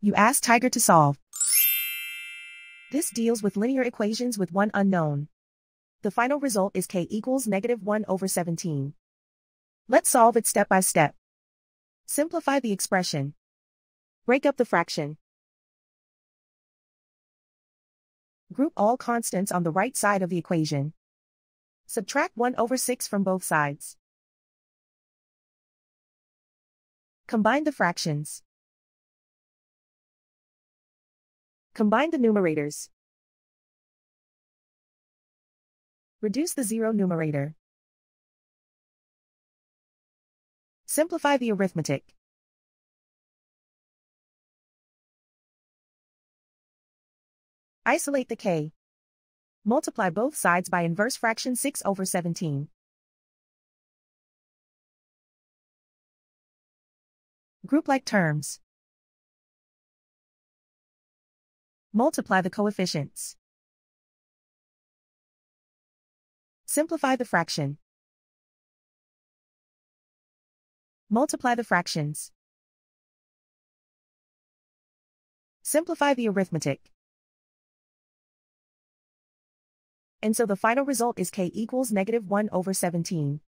You ask Tiger to solve. This deals with linear equations with one unknown. The final result is k equals -1/17. Let's solve it step by step. Simplify the expression. Break up the fraction. Group all constants on the right side of the equation. Subtract 1/6 from both sides. Combine the fractions. Combine the numerators. Reduce the zero numerator. Simplify the arithmetic. Isolate the k. Multiply both sides by inverse fraction 6/17. Group like terms. Multiply the coefficients. Simplify the fraction. Multiply the fractions. Simplify the arithmetic. And so the final result is k equals -1/17.